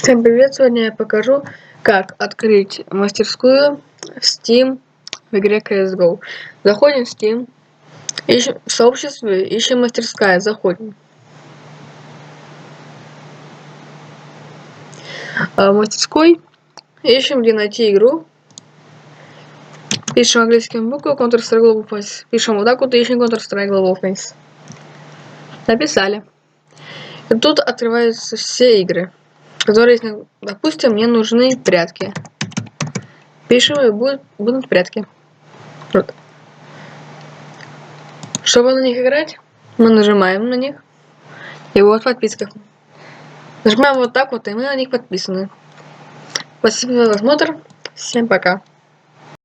Всем привет! Сегодня я покажу, как открыть мастерскую в Steam в игре CSGO. Заходим в Steam, ищем в сообществе, ищем мастерская, заходим. В мастерской ищем, где найти игру. Пишем английскими буквами Counter-Strike Global Offensive. Пишем вот так вот и ищем Counter-Strike Global Offensive. Написали. И тут открываются все игры, которые, допустим, мне нужны прятки. Пишем и будут прятки. Вот. Чтобы на них играть, мы нажимаем на них. И вот в подписках. Нажимаем вот так вот, и мы на них подписаны. Спасибо за просмотр. Всем пока.